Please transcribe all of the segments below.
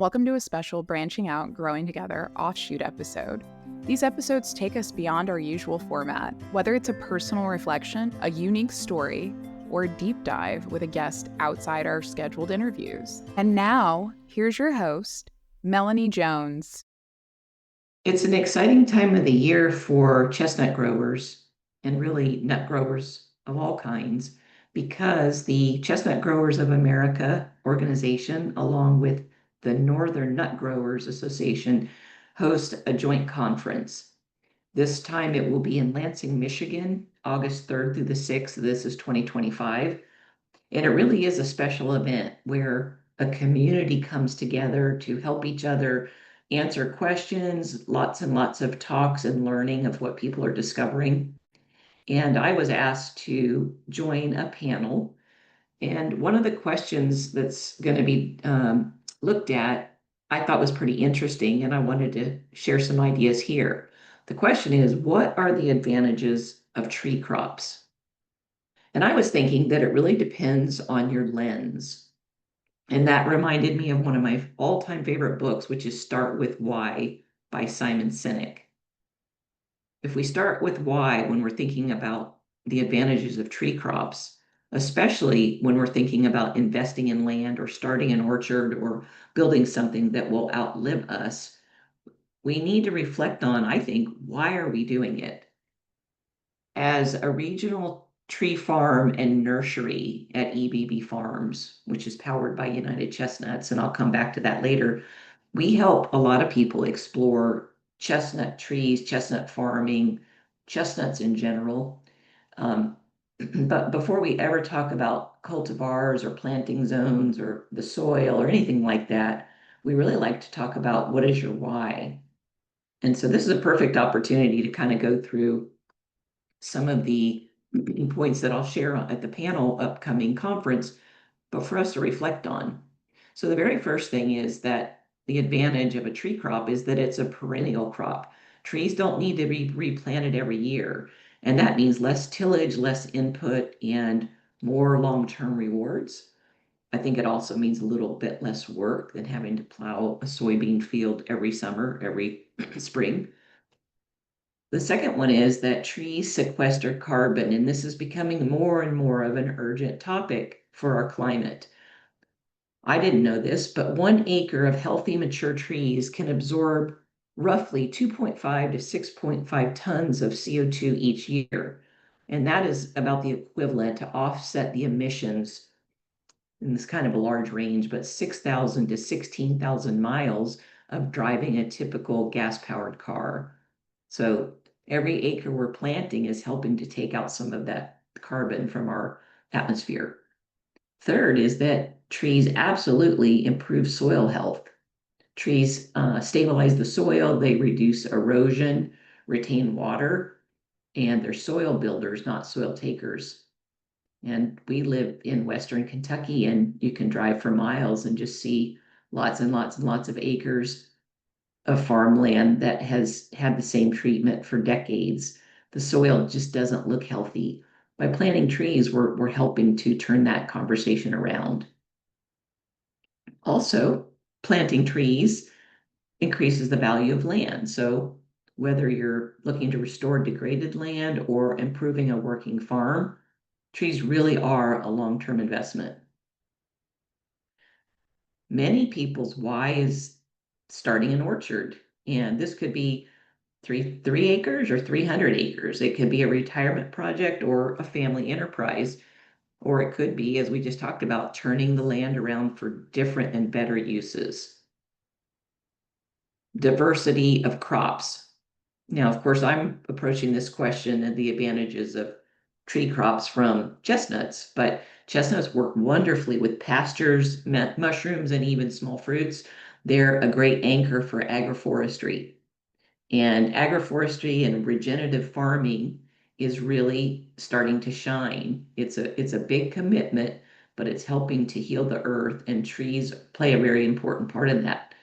Welcome to a special Branching Out, Growing Together offshoot episode. These episodes take us beyond our usual format, whether it's a personal reflection, a unique story, or a deep dive with a guest outside our scheduled interviews. And now, here's your host, Melanie Jones. It's an exciting time of the year for chestnut growers and really nut growers of all kinds because the Chestnut Growers of America organization, along with the Northern Nut Growers Association, host a joint conference. This time it will be in Lansing, Michigan, August 3rd through the 6th. This is 2025. And it really is a special event where a community comes together to help each other answer questions, lots and lots of talks and learning of what people are discovering. And I was asked to join a panel. And one of the questions that's going to be looked at, I thought was pretty interesting, and I wanted to share some ideas here. The question is, what are the advantages of tree crops? And I was thinking that it really depends on your lens. And that reminded me of one of my all-time favorite books, which is Start with Why by Simon Sinek. If we start with why when we're thinking about the advantages of tree crops, especially when we're thinking about investing in land or starting an orchard or building something that will outlive us, we need to reflect on, I think, why are we doing it? As a regional tree farm and nursery at EBB Farms, which is powered by United Chestnuts, and I'll come back to that later, we help a lot of people explore chestnut trees, chestnut farming, chestnuts in general. Um, but before we ever talk about cultivars or planting zones or the soil or anything like that, we really like to talk about what is your why. And so this is a perfect opportunity to kind of go through some of the points that I'll share at the panel upcoming conference, but for us to reflect on. So the very first thing is that the advantage of a tree crop is that it's a perennial crop. Trees don't need to be replanted every year, and that means less tillage, less input, and more long-term rewards. I think it also means a little bit less work than having to plow a soybean field every summer, every spring. The second one is that trees sequester carbon, and this is becoming more and more of an urgent topic for our climate. I didn't know this, but 1 acre of healthy mature trees can absorb roughly 2.5 to 6.5 tons of CO2 each year. And that is about the equivalent to offset the emissions in this kind of a large range, but 6,000 to 16,000 miles of driving a typical gas-powered car. So every acre we're planting is helping to take out some of that carbon from our atmosphere. Third is that trees absolutely improve soil health. Trees stabilize the soil, they reduce erosion, retain water, and they're soil builders, not soil takers. And we live in Western Kentucky, and you can drive for miles and just see lots and lots and lots of acres of farmland that has had the same treatment for decades. The soil just doesn't look healthy. By planting trees, we're helping to turn that conversation around. Also, planting trees increases the value of land. So whether you're looking to restore degraded land or improving a working farm, trees really are a long-term investment. Many people's why is starting an orchard, and this could be three acres or 300 acres. It could be a retirement project or a family enterprise, or it could be, as we just talked about, turning the land around for different and better uses. Diversity of crops. Now, of course, I'm approaching this question and the advantages of tree crops from chestnuts, but chestnuts work wonderfully with pastures, mushrooms, and even small fruits. They're a great anchor for agroforestry. And agroforestry and regenerative farming is really starting to shine. It's a big commitment, but it's helping to heal the earth, and trees play a very important part in that.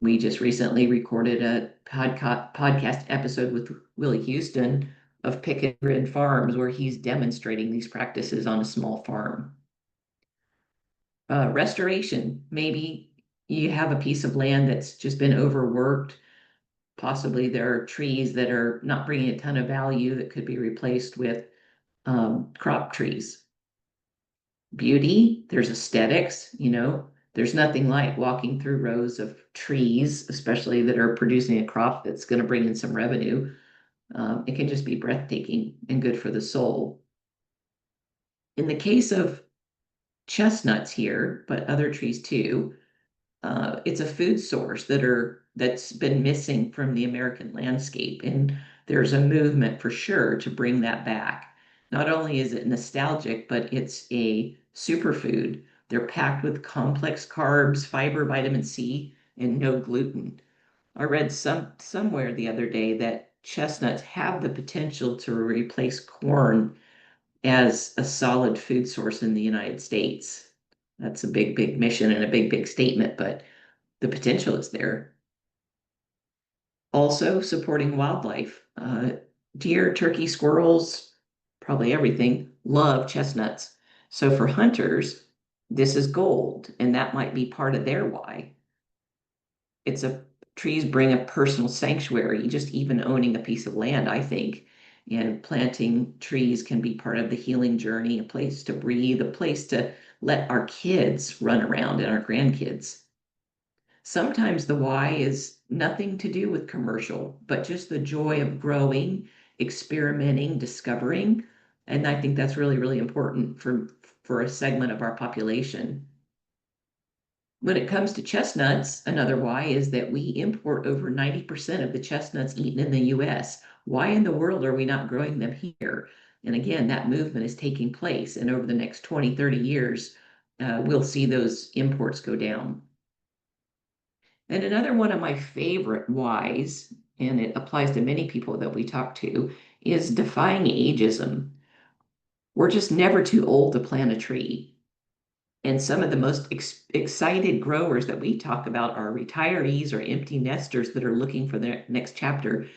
We just recently recorded a podcast episode with Willie Houston of Picket Grid Farms, where he's demonstrating these practices on a small farm. Restoration, maybe you have a piece of land that's just been overworked. Possibly there are trees that are not bringing a ton of value that could be replaced with crop trees. Beauty, there's aesthetics, there's nothing like walking through rows of trees, especially that are producing a crop that's going to bring in some revenue. It can just be breathtaking and good for the soul. In the case of chestnuts here, but other trees too, it's a food source that's been missing from the American landscape, and there's a movement for sure to bring that back. Not only is it nostalgic, but it's a superfood. They're packed with complex carbs, fiber, vitamin C, and no gluten. I read somewhere the other day that chestnuts have the potential to replace corn as a solid food source in the United States. That's a big, big mission and a big, big statement, but the potential is there. Also, supporting wildlife. Deer, turkey, squirrels, probably everything, love chestnuts. So for hunters, this is gold, and that might be part of their why. It's a Trees bring a personal sanctuary, just even owning a piece of land, I think. And planting trees can be part of the healing journey, a place to breathe, a place to let our kids run around and our grandkids. Sometimes the why is nothing to do with commercial, but just the joy of growing, experimenting, discovering. And I think that's really, really important for a segment of our population. When it comes to chestnuts, another why is that we import over 90% of the chestnuts eaten in the US. Why in the world are we not growing them here? And again, that movement is taking place. And over the next 20, 30 years, we'll see those imports go down. And another one of my favorite whys, and it applies to many people that we talk to, is defying ageism. We're just never too old to plant a tree. And some of the most excited growers that we talk about are retirees or empty nesters that are looking for their next chapter.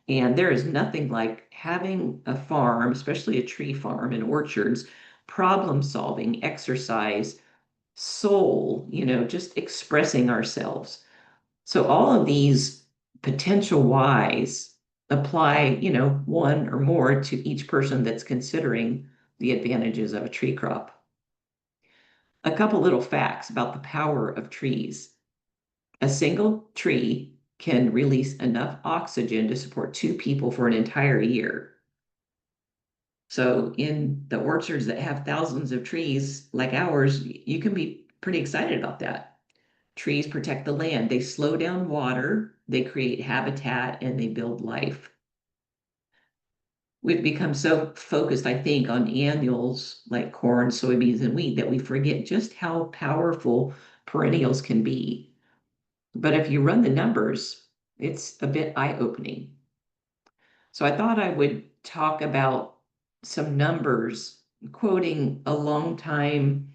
And there is nothing like having a farm, especially a tree farm and orchards, problem solving, exercise, soul, just expressing ourselves. So all of these potential whys apply, one or more to each person that's considering the advantages of a tree crop. A couple little facts about the power of trees. A single tree can release enough oxygen to support two people for an entire year. So in the orchards that have thousands of trees like ours, you can be pretty excited about that. Trees protect the land. They slow down water, they create habitat, and they build life. We've become so focused, I think, on annuals like corn, soybeans, and wheat that we forget just how powerful perennials can be. But if you run the numbers, it's a bit eye-opening. So I thought I would talk about some numbers, quoting a longtime,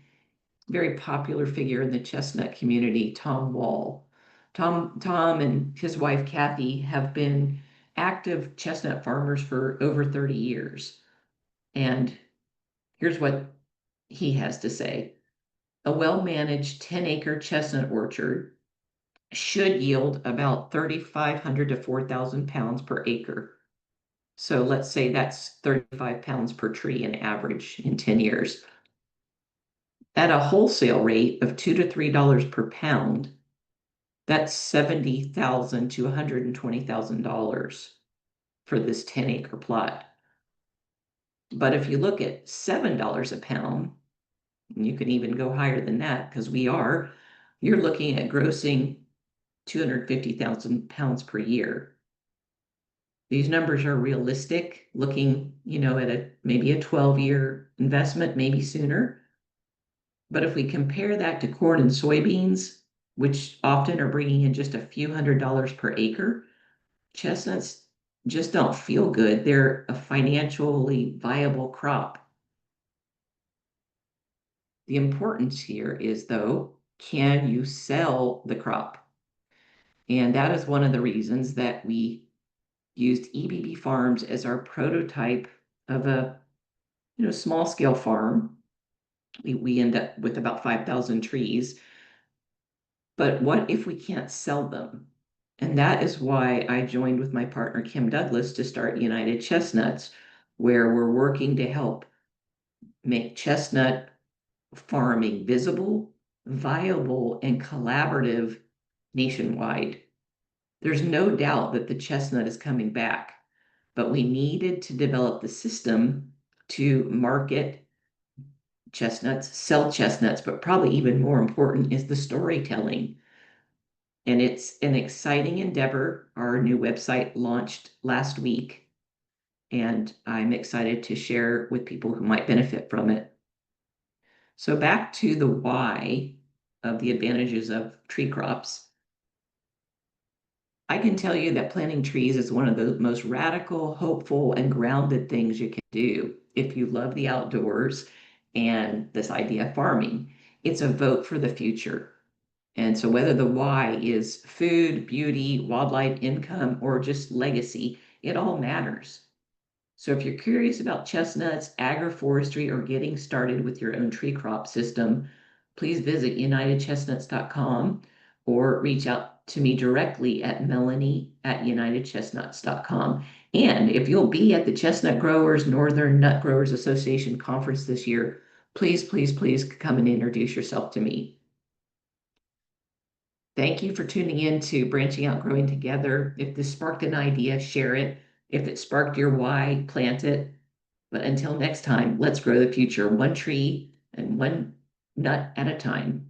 very popular figure in the chestnut community, Tom Wall. Tom and his wife Kathy have been active chestnut farmers for over 30 years. And here's what he has to say. A well-managed 10-acre chestnut orchard should yield about 3,500 to 4,000 pounds per acre. So let's say that's 35 pounds per tree in average in 10 years. At a wholesale rate of $2 to $3 per pound, that's $70,000 to $120,000 for this 10-acre plot. But if you look at $7 a pound, and you can even go higher than that because you're looking at grossing 250,000 pounds per year. These numbers are realistic, looking, at maybe a 12-year investment, maybe sooner. But if we compare that to corn and soybeans, which often are bringing in just a few $100s per acre, chestnuts just don't feel good. They're a financially viable crop. The importance here is, though, can you sell the crop? And that is one of the reasons that we used EBB Farms as our prototype of a small scale farm. We end up with about 5,000 trees. But what if we can't sell them? And that is why I joined with my partner, Kim Douglas, to start United Chestnuts, where we're working to help make chestnut farming visible, viable, and collaborative nationwide. There's no doubt that the chestnut is coming back, but we needed to develop the system to market chestnuts, sell chestnuts, but probably even more important is the storytelling. And it's an exciting endeavor. Our new website launched last week, and I'm excited to share with people who might benefit from it. So, back to the why of the advantages of tree crops. I can tell you that planting trees is one of the most radical, hopeful, and grounded things you can do if you love the outdoors and this idea of farming. It's a vote for the future. And so, whether the why is food, beauty, wildlife, income, or just legacy, it all matters. So, if you're curious about chestnuts, agroforestry, or getting started with your own tree crop system, please visit unitedchestnuts.com or reach out to me directly at melanie@unitedchestnuts.com. And if you'll be at the Chestnut Growers Northern Nut Growers Association conference this year, please, please, please come and introduce yourself to me. Thank you for tuning in to Branching Out Growing Together. If this sparked an idea, share it. If it sparked your why, plant it. But until next time, let's grow the future one tree and one nut at a time.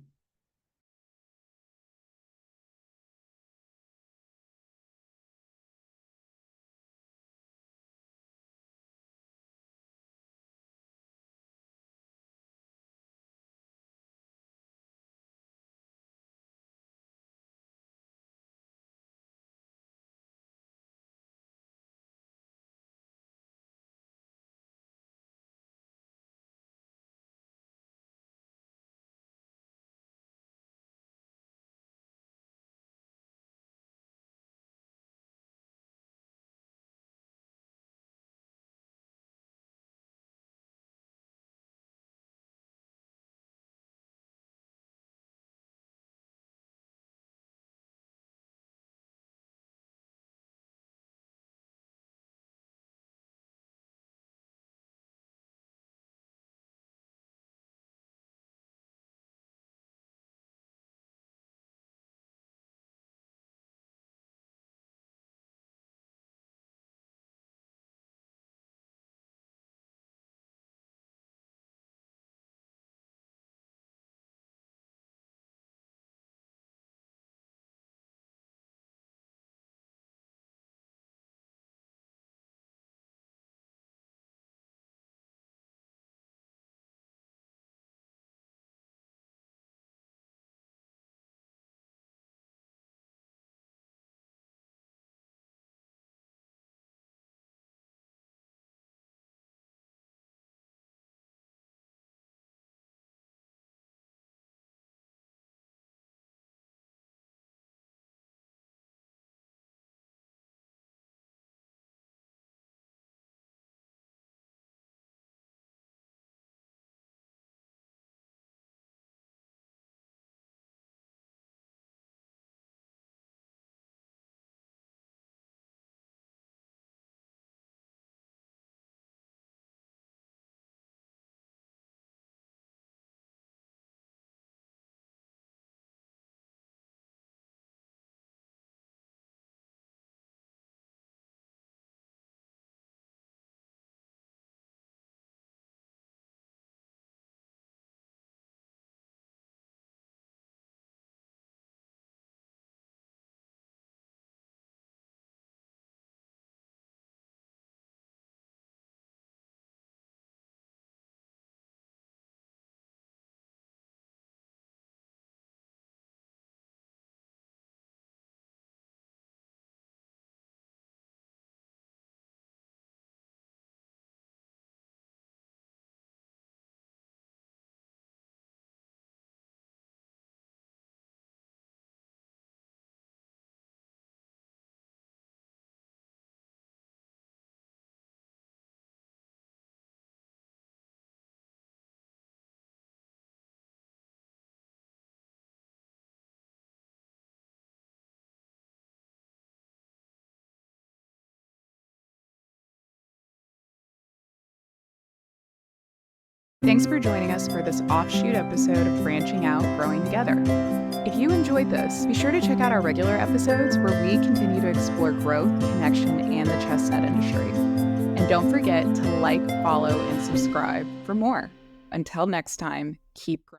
Thanks for joining us for this offshoot episode of Branching Out, Growing Together. If you enjoyed this, be sure to check out our regular episodes where we continue to explore growth, connection, and the chestnut industry. And don't forget to like, follow, and subscribe for more. Until next time, keep growing.